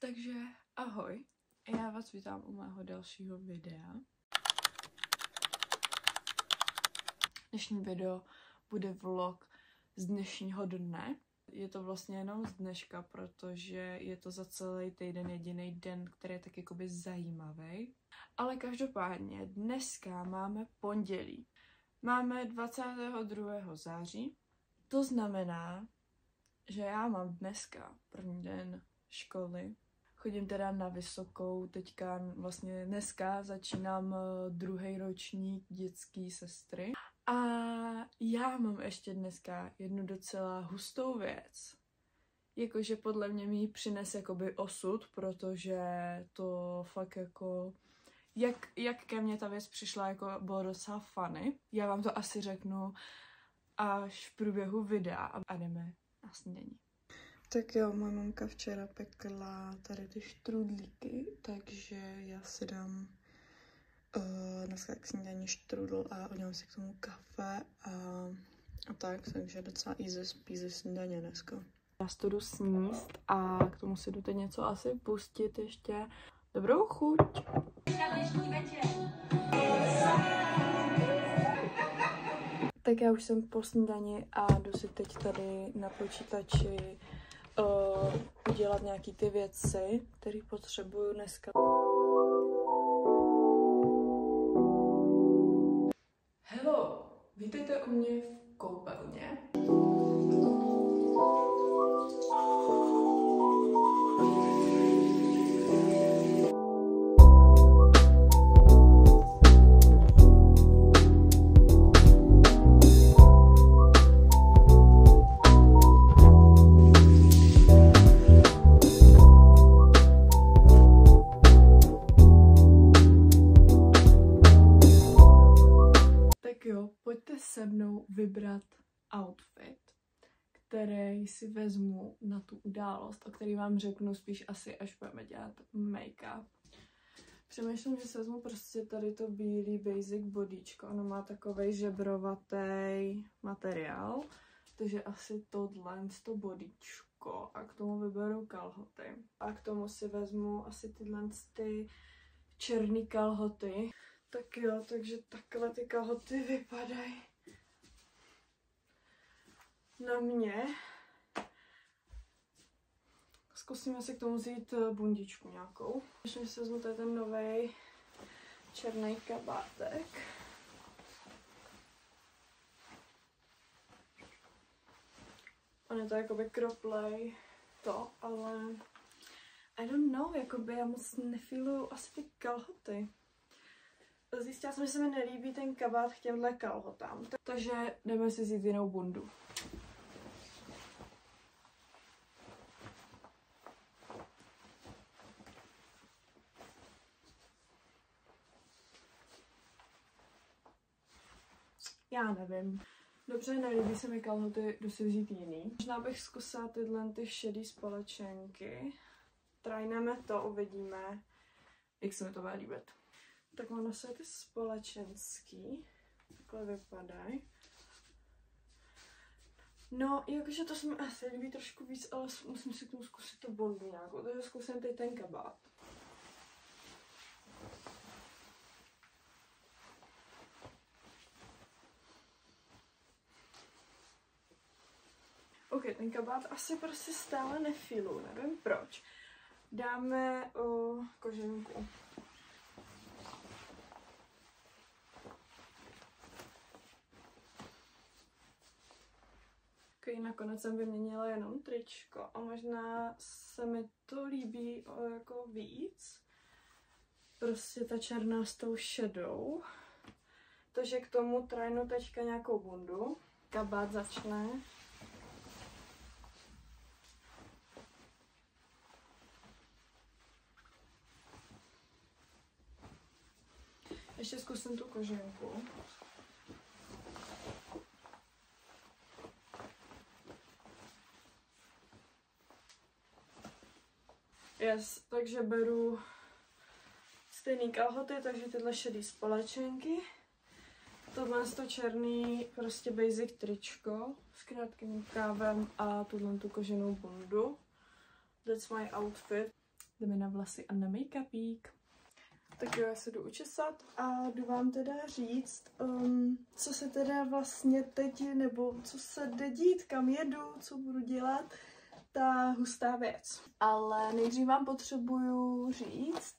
Takže ahoj, já vás vítám u mého dalšího videa. Dnešní video bude vlog z dnešního dne. Je to vlastně jenom z dneška, protože je to za celý týden jediný den, který je tak jakoby zajímavý. Ale každopádně dneska máme pondělí. Máme 22. září. To znamená, že já mám dneska první den školy. Chodím teda na vysokou, teďka vlastně dneska začínám druhý ročník dětský sestry. A já mám ještě dneska jednu docela hustou věc. Jakože podle mě mi ji přines jakoby osud, protože to fakt jako... Jak ke mně ta věc přišla, jako bylo docela funny. Já vám to asi řeknu až v průběhu videa a jdeme na snídani. Tak jo, moje mamka včera pekla tady ty štrudlíky, takže já si dám dneska k snídani štrudl a udělám si k tomu kafe a tak, takže docela easy peasy snídaně dneska. Já si to jdu sníst a k tomu si jdu teď něco asi pustit ještě. Dobrou chuť! Tak já už jsem po snídani a jdu si teď tady na počítači udělat nějaký ty věci, které potřebuju dneska. Hello, vítejte u mě v koupelně. Pojďte se mnou vybrat outfit, který si vezmu na tu událost, o který vám řeknu spíš asi, až budeme dělat make-up. Přemýšlím, že se vezmu prostě tady to bílý basic bodíčko. Ono má takovej žebrovatý materiál, takže asi tohle to bodíčko a k tomu vyberu kalhoty. A k tomu si vezmu asi tyhle ty černý kalhoty. Tak jo, takže takhle ty kalhoty vypadají na mě. Zkusíme si k tomu vzít bundičku nějakou. Myslím, že si vezmu tady ten nový černý kabátek. On je to jakoby kroplej to, ale I don't know, jakoby já moc nefíluju asi ty kalhoty. Zjistila jsem, že se mi nelíbí ten kabát k těmhle kalhotám. Takže jdeme si vzít jinou bundu. Já nevím. Dobře, nelíbí se mi kalhoty, jdu si vzít jiný. Možná bych zkusila tyhle ty šedý společenky. Trajneme to, uvidíme, jak se mi to bude líbit. Tak mám na sebe ty společenský, takhle vypadají. No, jakože to se mi asi líbí trošku víc, ale musím si k tomu zkusit tu bundu nějakou, takže zkusím teď ten kabát. Ok, ten kabát asi prostě stále nefilu, nevím proč. Dáme koženku. Nakonec jsem vyměnila jenom tričko a možná se mi to líbí jako víc. Prostě ta černá s tou šedou. Takže k tomu trajnu teďka nějakou bundu. Kabát začne. Ještě zkusím tu koženku. Yes, takže beru stejný kalhoty, takže tyhle šedý společenky. Tohle je to černý, prostě basic tričko s krátkým rukávem a tuhle tu koženou bundu. That's my outfit. jdeme na vlasy a na make-upík. Tak jo, já se jdu učesat a jdu vám teda říct, co se teda vlastně teď, nebo co se jde dít, kam jedu, co budu dělat, ta hustá věc. Ale nejdřív vám potřebuju říct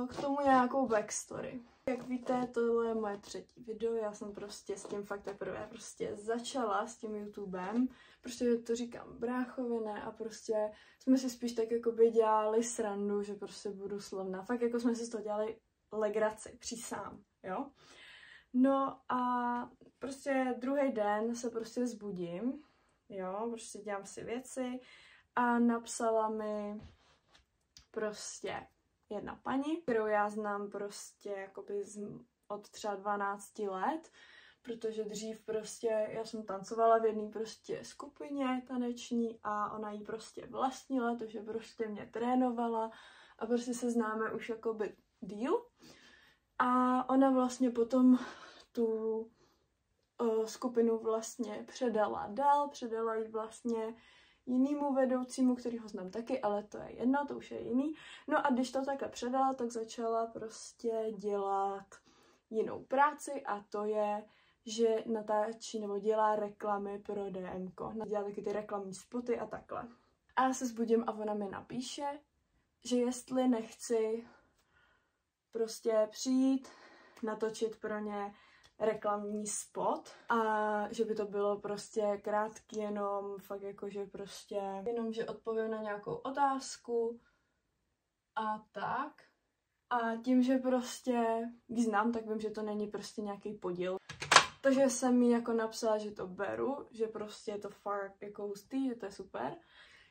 k tomu nějakou backstory. Jak víte, tohle je moje 3. video, já jsem prostě s tím fakt teprve začala s tím YouTubem, prostě to říkám bráchovi, ne, a prostě jsme si spíš tak jakoby dělali srandu, že prostě budu slavná, fakt jako jsme si z toho dělali legraci, přísám, jo. No a prostě druhý den se prostě zbudím, jo, prostě dělám si věci a napsala mi prostě jedna paní, kterou já znám prostě jakoby od třeba 12 let, protože dřív prostě já jsem tancovala v jedné prostě skupině taneční a ona jí prostě vlastnila, takže prostě mě trénovala a prostě se známe už jakoby díl. A ona vlastně potom tu skupinu vlastně předala dál, předala jí vlastně jinýmu vedoucímu, kterýho znám taky, ale to je jedno, to už je jiný. No a když to takhle předala, tak začala prostě dělat jinou práci a to je, že natáčí nebo dělá reklamy pro DMko. Dělá taky ty reklamní spoty a takhle. A já se zbudím a ona mi napíše, že jestli nechci prostě přijít, natočit pro ně reklamní spot a že by to bylo prostě krátký, jenom fakt jako, že prostě jenom, že odpovím na nějakou otázku a tak. A tím, že prostě ji znám, tak vím, že to není prostě nějaký podíl. Takže jsem jí jako napsala, že to beru, že prostě je to fakt jako hustý, že to je super.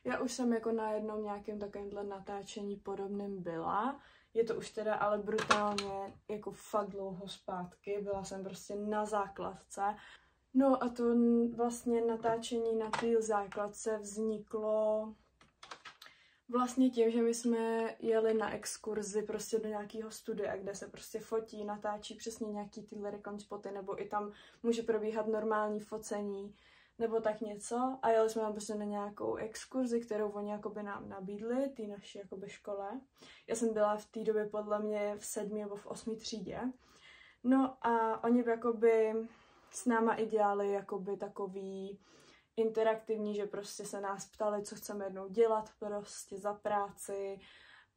Já už jsem jako na jednom nějakém takovémhle natáčení podobným byla. Je to už teda ale brutálně jako fakt dlouho zpátky, byla jsem prostě na základce. No a to vlastně natáčení na té základce vzniklo vlastně tím, že my jsme jeli na exkurzi prostě do nějakého studia, kde se prostě fotí, natáčí přesně nějaký tyhle reklamní spoty, nebo i tam může probíhat normální focení, nebo tak něco. A jeli jsme tam prostě na nějakou exkurzi, kterou oni jakoby nám nabídli, té naší jakoby škole. Já jsem byla v té době podle mě v 7. nebo v 8. třídě. No a oni jakoby s náma i dělali jakoby takový interaktivní, že prostě se nás ptali, co chceme jednou dělat prostě za práci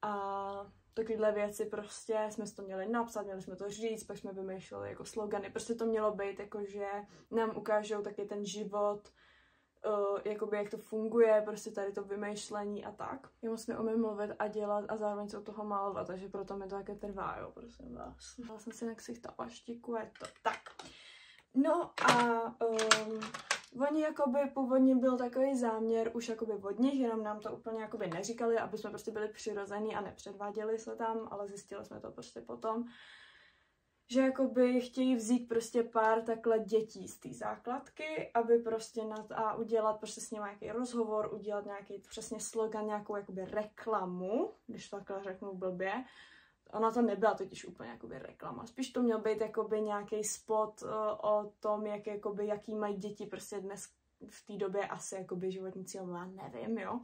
a takovéhle věci prostě jsme si to měli napsat, měli jsme to říct, pak jsme vymýšleli jako slogany, prostě to mělo být jako, že nám ukážou taky ten život, jakoby jak to funguje, prostě tady to vymýšlení a tak. Já moc neumím mluvit a dělat a zároveň se od toho malovat, takže proto mi to také trvá, jo, prosím vás. Dala jsem si na ksichta paštiku, je to tak. No a oni jakoby původně byl takový záměr už jakoby od nich, jenom nám to úplně jakoby neříkali, aby jsme prostě byli přirození a nepředváděli se tam, ale zjistili jsme to prostě potom, že jakoby chtějí vzít prostě pár takhle dětí z té základky, aby prostě a udělat prostě s nimi nějaký rozhovor, udělat nějaký přesně slogan, nějakou jakoby reklamu, když to takhle řeknu blbě. Ona to nebyla totiž úplně jakoby reklama. Spíš to měl být jakoby nějaký spot o tom, jaký mají děti prostě dnes v té době asi jakoby životní cíl, já nevím, jo.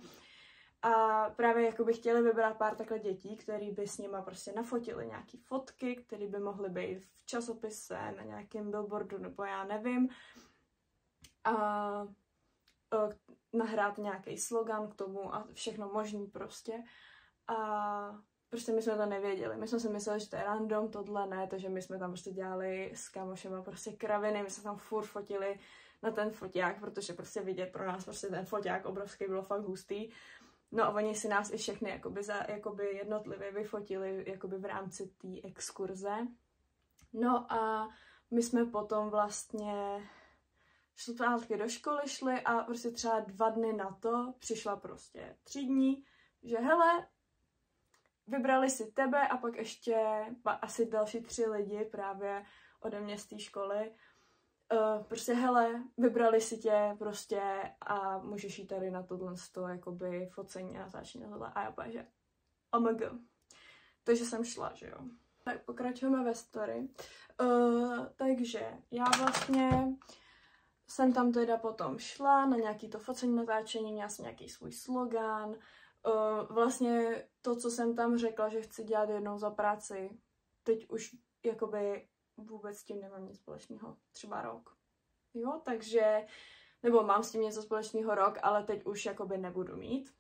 A právě jakoby chtěli vybrat pár takhle dětí, který by s nima prostě nafotili nějaký fotky, které by mohly být v časopise, na nějakém billboardu, nebo já nevím. A nahrát nějaký slogan k tomu a všechno možný prostě. A prostě my jsme to nevěděli. My jsme si mysleli, že to je random, tohle ne, takže my jsme tam prostě dělali s kamošema prostě kraviny, my jsme tam furt fotili na ten foťák, protože prostě vidět pro nás prostě ten foťák obrovský bylo fakt hustý. No a oni si nás i všechny jakoby jednotlivě vyfotili jakoby v rámci té exkurze. No a my jsme potom vlastně zpátky do školy šli a prostě třeba 2 dny na to přišla prostě třídní, že hele, vybrali si tebe a pak ještě asi další 3 lidi právě ode mě z té školy. Prostě hele, vybrali si tě prostě a můžeš jít tady na tohle jakoby focení a natáčení na tohle. A já pak, že OMG. Takže jsem šla, že jo. Tak pokračujeme ve story. Takže já vlastně jsem tam teda potom šla na nějaký to focení, natáčení, měla jsem nějaký svůj slogan, Vlastně to, co jsem tam řekla, že chci dělat jednou za práci, teď už jakoby vůbec s tím nemám nic společného. Třeba rok. Jo, takže, nebo mám s tím něco společného rok, ale teď už jakoby nebudu mít.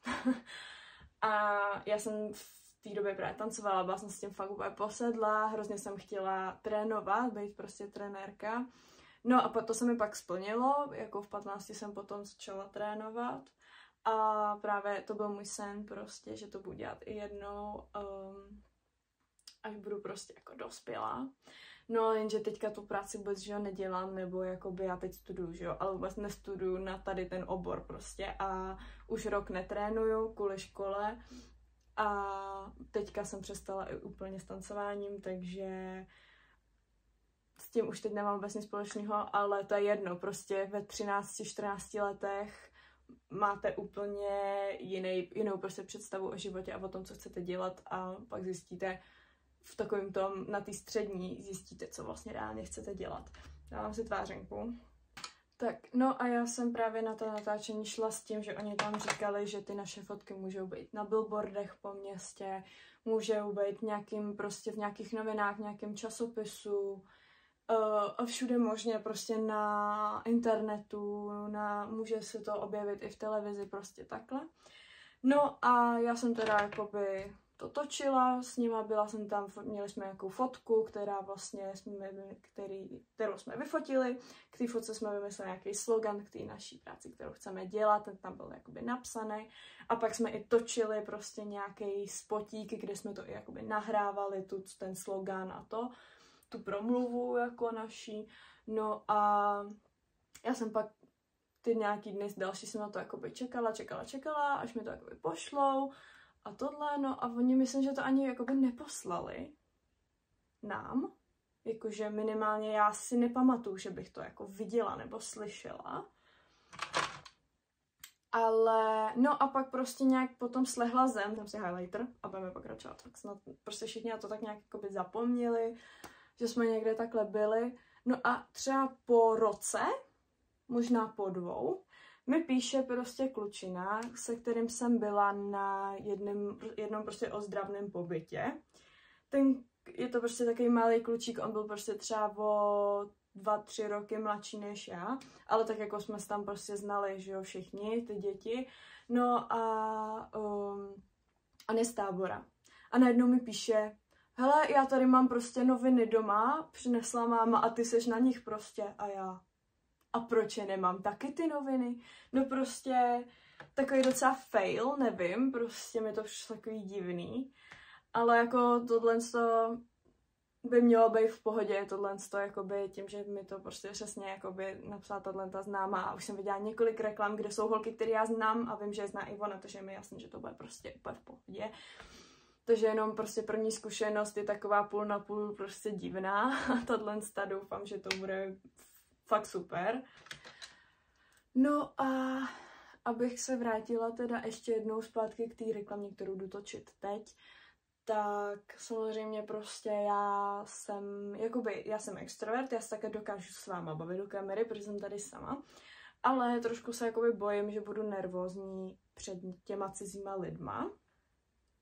A já jsem v té době právě tancovala, byla jsem s tím fakt úplně posedla, hrozně jsem chtěla trénovat, být prostě trenérka. No a to se mi pak splnilo, jako v 15 jsem potom začala trénovat. A právě to byl můj sen prostě, že to budu dělat i jednou, až budu prostě jako dospělá. No jenže teďka tu práci vůbec, že jo, nedělám, nebo jakoby já teď studuju, že jo, ale vůbec nestuduju na tady ten obor prostě a už rok netrénuju kvůli škole a teďka jsem přestala i úplně s tancováním, takže s tím už teď nemám vůbec nic společného, ale to je jedno, prostě ve 13-14 letech máte úplně jinou prostě představu o životě a o tom, co chcete dělat a pak zjistíte v takovém tom, na té střední, zjistíte, co vlastně reálně chcete dělat. Dávám si tvářenku. Tak, no a já jsem právě na to natáčení šla s tím, že oni tam říkali, že ty naše fotky můžou být na billboardech po městě, můžou být prostě v nějakých novinách, v nějakém časopisu, a všude možně, prostě na internetu, může se to objevit i v televizi, prostě takhle. No a já jsem teda jakoby to točila s nima, byla jsem tam, měli jsme nějakou fotku, kterou jsme vyfotili, k té fotce jsme vymysleli nějaký slogan k té naší práci, kterou chceme dělat, ten tam byl jakoby napsaný a pak jsme i točili prostě nějaký spotík, kde jsme to i jakoby nahrávali, ten slogan a tu promluvu jako naší, no a já jsem pak ty nějaký dny další jsem na to jakoby čekala, až mi to jakoby pošlou a tohle, no a oni myslím, že to ani jakoby neposlali nám, jakože minimálně já si nepamatuju, že bych to jako viděla nebo slyšela. Ale, no a pak prostě nějak potom slehla zem, tam si highlighter a budeme pokračovat, tak snad prostě všichni na to tak nějak jakoby zapomněli, že jsme někde takhle byli. No a třeba po roce, možná po 2, mi píše prostě klučina, se kterým jsem byla na jednom prostě ozdravném pobytě. Je to prostě takový malý klučík, on byl prostě třeba o 2-3 roky mladší než já, ale tak jako jsme se tam prostě znali, že jo, všichni, ty děti. No a on je z Tábora. A najednou mi píše, hele, já tady mám prostě noviny doma, přinesla máma a ty seš na nich prostě a já. A proč je nemám taky ty noviny? No prostě takový docela fail, nevím, prostě mi to přišlo takový divný. Ale jako tohle by mělo být v pohodě, tohle jakoby tím, že mi to prostě přesně jakoby napsala tato známá a už jsem viděla několik reklam, kde jsou holky, které já znám a vím, že je zná i ona, takže je mi jasný, že to bude prostě úplně v pohodě. Takže jenom prostě první zkušenost je taková půl na půl prostě divná a tohle doufám, že to bude fakt super. No a abych se vrátila teda ještě jednou zpátky k té reklamě, kterou jdu točit teď, tak samozřejmě prostě já jsem extrovert, já se také dokážu s váma bavit do kamery, protože jsem tady sama, ale trošku se jakoby bojím, že budu nervózní před těma cizíma lidma.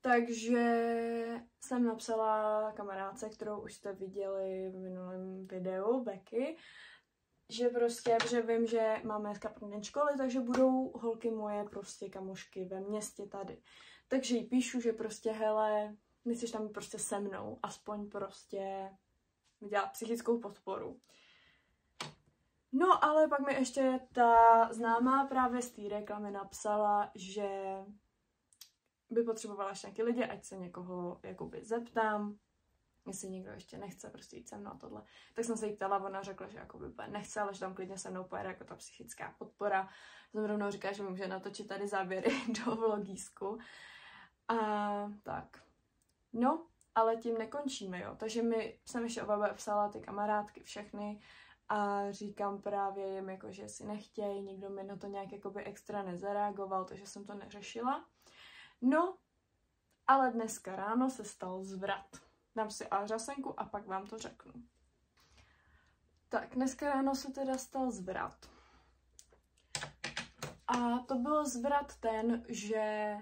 Takže jsem napsala kamarádce, kterou už jste viděli v minulém videu, Becky, že vím, že máme dneska první den školy, takže budou holky moje prostě kamošky ve městě tady. Takže jí píšu, že prostě hele, myslíš tam prostě se mnou, aspoň prostě dělat psychickou podporu. No ale pak mi ještě ta známá právě z té reklamy napsala, že by potřebovala ještě nějaký lidi, ať se někoho jakoby zeptám, jestli někdo ještě nechce prostě jít se mnou a tohle. Tak jsem se jí ptala, ona řekla, že jakoby nechce, ale že tam klidně se mnou pojede jako ta psychická podpora. Jsem rovnou říkala, že mi může natočit tady záběry do vlogísku. A tak. No, ale tím nekončíme, jo. Takže jsem ještě oba psala ty kamarádky všechny a říkám právě jim, jako, že si nechtějí, nikdo mi na to nějak jakoby extra nezareagoval, takže jsem to neřešila. No, ale dneska ráno se stal zvrat. Dám si alžasenku a pak vám to řeknu. Tak, dneska ráno se teda stal zvrat. A to byl zvrat ten, že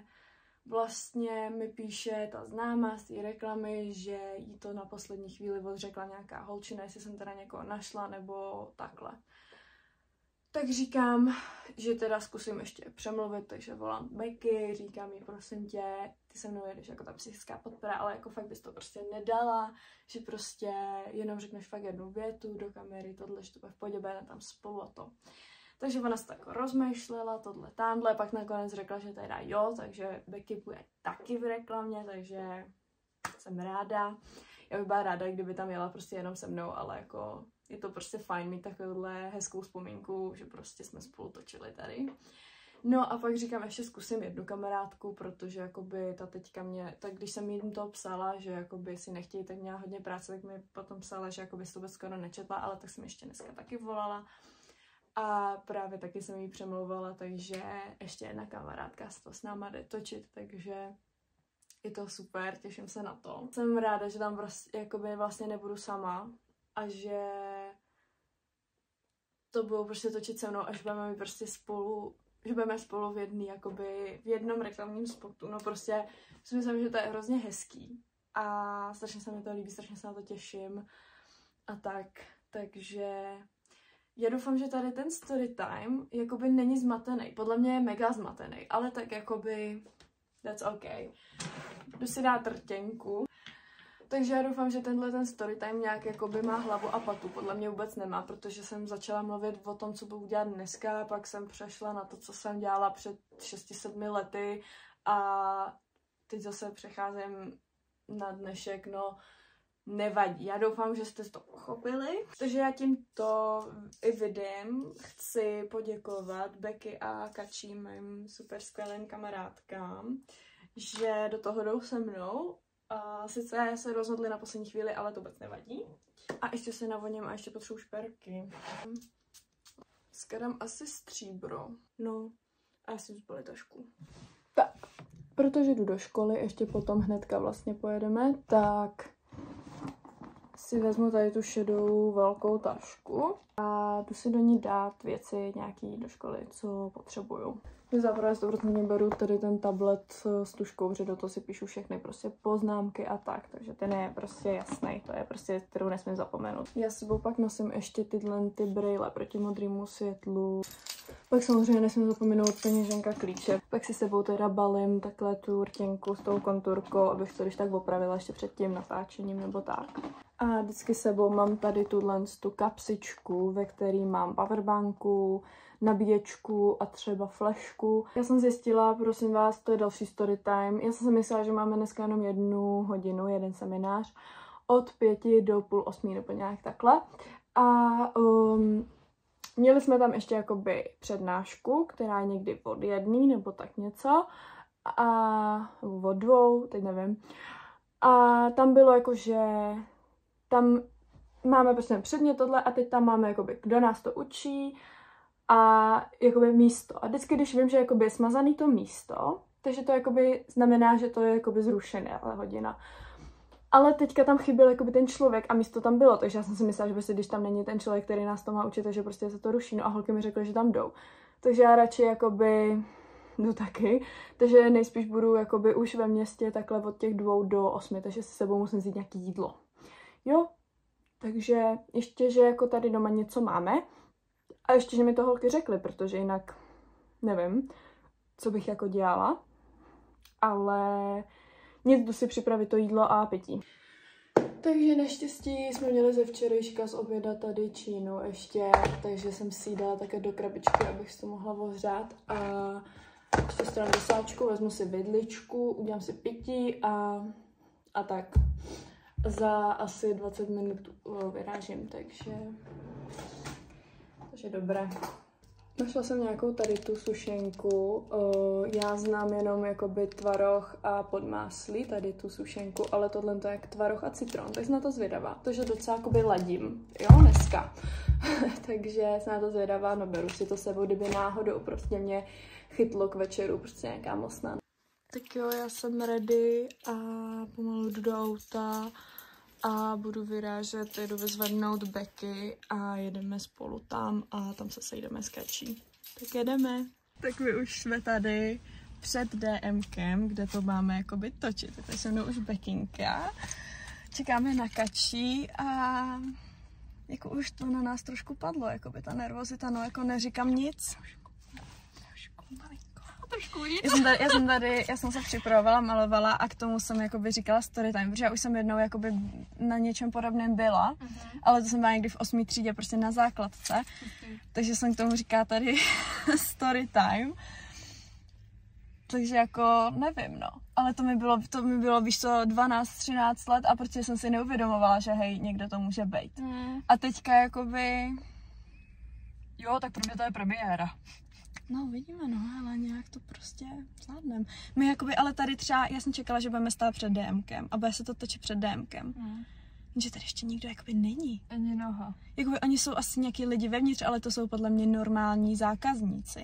vlastně mi píše ta známá z té reklamy, že jí to na poslední chvíli odřekla nějaká holčina, jestli jsem teda někoho našla nebo takhle. Tak říkám, že teda zkusím ještě přemluvit, takže volám Becky, říkám jí, prosím tě, ty se mnou jedeš jako ta psychická podpora, ale jako fakt bys to prostě nedala, že prostě jenom řekneš fakt jednu větu do kamery, tohle, že to bude v pohodě, budeme tam spolu a to. Takže ona se tak rozmýšlela, tohle, tamhle, pak nakonec řekla, že teda jo, takže Becky bude taky v reklamě, takže jsem ráda. Já bych byla ráda, kdyby tam jela prostě jenom se mnou, ale jako je to prostě fajn mít takovouhle hezkou vzpomínku, že prostě jsme spolu točili tady. No a pak říkám, ještě zkusím jednu kamarádku, protože jakoby ta teďka mě, tak když jsem jim to psala, že jakoby si nechtějí, tak měla hodně práce, tak mi potom psala, že jakoby si to vůbec skoro nečetla, ale tak jsem ještě dneska taky volala. A právě taky jsem jí přemlouvala, takže ještě jedna kamarádka se to s náma jde točit, takže je to super, těším se na to. Jsem ráda, že tam jakoby vlastně nebudu sama a že to budou prostě točit se mnou, až budeme mi prostě spolu, že budeme spolu v jednom reklamním spotu. No prostě si myslím, že to je hrozně hezký a strašně se mi to líbí, strašně se na to těším a tak, takže já doufám, že tady ten story time jakoby není zmatený. Podle mě je mega zmatený, ale tak jakoby that's okay. Jdu si dát rtěnku. Takže já doufám, že tenhle ten story time nějak jakoby má hlavu a patu. Podle mě vůbec nemá, protože jsem začala mluvit o tom, co budu dělat dneska, pak jsem přešla na to, co jsem dělala před 6-7 lety a teď zase přecházím na dnešek, no nevadí. Já doufám, že jste to pochopili. Takže já tímto i videem chci poděkovat Becky a Kačí, mým super skvělým kamarádkám, že do toho jdou se mnou. A sice se rozhodli na poslední chvíli, ale to vůbec nevadí. A ještě se navoním a ještě potřebuji šperky. Skadám asi stříbro. No, a asi zbyly tašku. Tak, protože jdu do školy, ještě potom hnedka vlastně pojedeme, tak si vezmu tady tu šedou velkou tašku a jdu si do ní dát věci nějaký do školy, co potřebuju. Zaprvé 100% beru tady ten tablet s tuškou, protože do toho si píšu všechny prostě poznámky a tak, takže ten je prostě jasný, to je prostě, kterou nesmím zapomenout. Já s sebou pak nosím ještě ty brejle proti modrému světlu. Pak samozřejmě nesmím zapomenout peněženka, klíče. Pak si sebou teda balím takhle tu rtěnku s tou konturkou, abych to když tak opravila ještě před tím natáčením nebo tak. A vždycky sebou mám tady tu kapsičku, ve který mám powerbanku, nabíječku a třeba flashku. Já jsem zjistila, prosím vás, to je další story time. Já jsem si myslela, že máme dneska jenom 1 hodinu, jeden seminář od 5 do 7:30 nebo nějak takhle. A měli jsme tam ještě jakoby přednášku, která je někdy od 1 nebo tak něco. Nebo od 2, teď nevím. A tam bylo jakože tam máme prostě předmět tohle a teď tam máme jakoby, kdo nás to učí a jakoby místo. A vždycky, když vím, že jakoby je smazaný to místo, takže to jakoby znamená, že to je jakoby zrušené hodina. Ale teďka tam chyběl jakoby ten člověk a místo tam bylo, takže já jsem si myslela, že prostě, když tam není ten člověk, který nás to má učit, takže prostě se to ruší. No a holky mi řekly, že tam jdou. Takže já radši jakoby jdu taky, takže nejspíš budu jakoby už ve městě takhle od těch 2 do 8, takže si sebou musím vzít nějaký jídlo. Jo, takže ještě, že jako tady doma něco máme a ještě, že mi to holky řekly, protože jinak nevím, co bych jako dělala, ale nic, jdu si připravit to jídlo a pití. Takže naštěstí jsme měli ze včerejška z oběda tady čínu ještě, takže jsem si ji dala také do krabičky, abych si to mohla ohřát a ještě stranu sáčku, vezmu si vidličku, udělám si pití a tak. Za asi 20 minut vyrážím, takže dobré. Našla jsem nějakou tady tu sušenku, já znám jenom jakoby tvaroh a podmáslí, tady tu sušenku, ale tohle to je jak tvaroh a citron, tak jsem na to zvědavá, takže docela jakoby ladím, jo, dneska. Takže jsem na to zvědavá, no beru si to sebou, kdyby náhodou prostě mě chytlo k večeru, prostě nějaká mosna. Tak jo, já jsem ready a pomalu jdu do auta a budu vyrážet, jedu vyzvednout Becky a jedeme spolu tam a tam se sejdeme s Kačí. Tak jedeme. Tak my už jsme tady před DMkem, kde to máme jakoby točit. Tady se mnou už Bekinka. Čekáme na Kačí a jako už to na nás trošku padlo, jakoby ta nervozita, no jako neříkám nic. Já jsem se připravovala, malovala a k tomu jsem jakoby říkala storytime, protože já už jsem jednou jakoby na něčem podobném byla, ale to jsem byla někdy v 8. třídě, prostě na základce, takže jsem k tomu říkala tady storytime. Takže jako nevím, no. Ale to mi bylo víš co, 12-13 let a protože jsem si neuvědomovala, že hej, někdo to může být. A teďka jakoby... Jo, tak pro mě to je premiéra. No, vidíme, no, ale nějak to prostě zvládneme. My jakoby, ale tady třeba, já jsem čekala, že budeme stát před DMkem a bude se to točit před DMkem. Jenže tady ještě nikdo jakoby není. Ani noha. Jakoby oni jsou asi nějaký lidi vevnitř, ale to jsou podle mě normální zákazníci.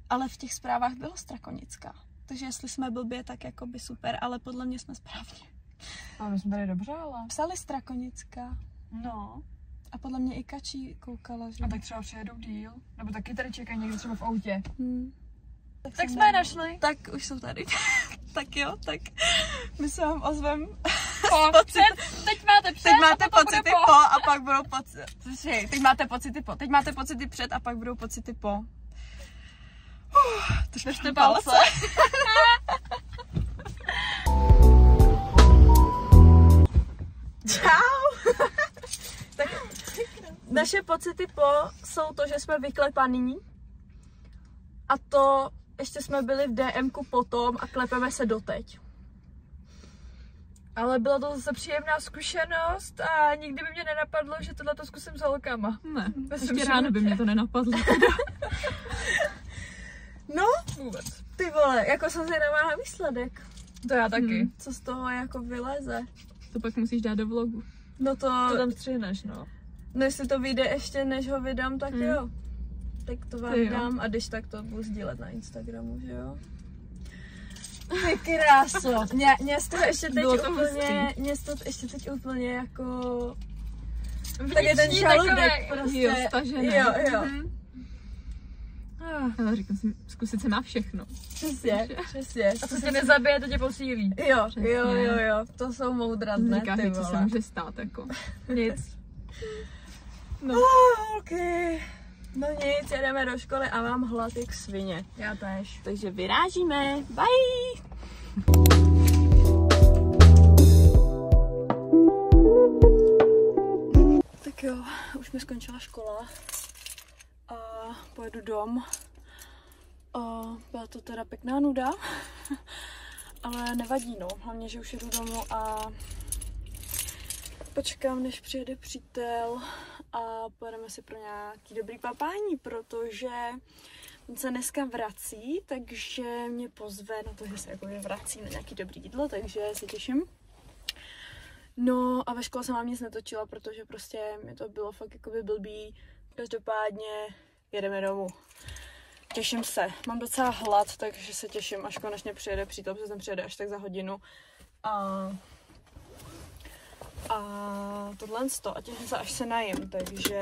Ale v těch zprávách bylo Strakonická. Takže jestli jsme blbě, tak jakoby super, ale podle mě jsme správně. A my jsme tady dobře, ale... Psali Strakonická. No. A podle mě i Kačí koukala, že... A tak třeba přijedou díl. Nebo taky tady čekají někdo třeba v autě. Tak jsme je našli. Tak už jsou tady. Tak jo, tak my se vám ozvem. Teď máte před, teď máte pocity po a pak budou pocity. Teď máte pocity po. Teď máte pocity před a pak budou pocity po. To špešte palce. Čau. Tak naše pocity po jsou to, že jsme vyklepaný a to ještě jsme byli v DMku potom a klepeme se doteď. Ale byla to zase příjemná zkušenost a nikdy by mě nenapadlo, že tohle to zkusím s holkama. Ne, ještě ráno by mě to nenapadlo. No, vůbec. Ty vole, jako jsem zvědavá na výsledek. To já taky. Co z toho jako vyleze? To pak musíš dát do vlogu. No to tam střihneš, no. No jestli to vyjde ještě, než ho vydám, tak jo. Tak to vám dám a když tak to budu sdílet na Instagramu, že jo? Ty kráso. Mě z toho ještě teď úplně, ještě teď úplně jako... Tak je ten žaludek prostě. Jo, stažený. Jo. Ale říkám si, zkusit se má všechno. Přesně. A co tě nezabije, to tě posílí. Jo. To jsou moudradné, říkáš, ty vole. co se může stát, jako. Nic. No. Okay. No nic, jedeme do školy a mám hlad jak svině. Já též. Takže vyrážíme. Bye! Tak jo, už mi skončila škola a pojedu dom. Byla to teda pěkná nuda, ale nevadí, no. Hlavně, že už jedu domů a počkám, než přijede přítel a pojedeme si pro nějaký dobrý papání, protože on se dneska vrací, takže mě pozve na to, že se jako vrací na nějaký dobrý jídlo, takže se těším. No a ve škole jsem vám nic netočila, protože prostě mi to bylo fakt jakoby blbý. Každopádně jedeme domů. Těším se. Mám docela hlad, takže se těším, až konečně přijede přítel, protože ten přijede až tak za hodinu. A tohle a těším se, až se najím, takže...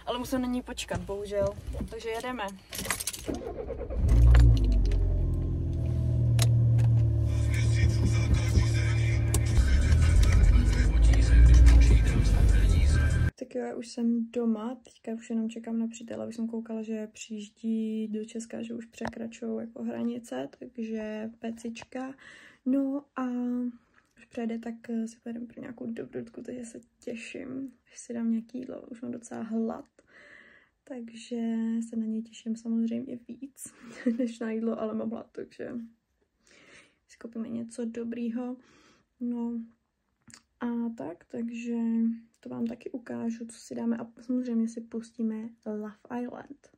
Ale musím na ní počkat, bohužel. Takže jedeme. Tak jo, já už jsem doma, teďka už jenom čekám na přítele, už jsem koukala, že přijíždí do Česka, že už překračují jako hranice, takže pecička. No a až přijede, tak si pojedeme pro nějakou dobrutku, takže se těším, až si dám nějaký jídlo, už mám docela hlad. Takže se na něj těším samozřejmě víc než na jídlo, ale mám hlad, takže si koupíme něco dobrýho. No a tak, takže to vám taky ukážu, co si dáme a samozřejmě si pustíme Love Island.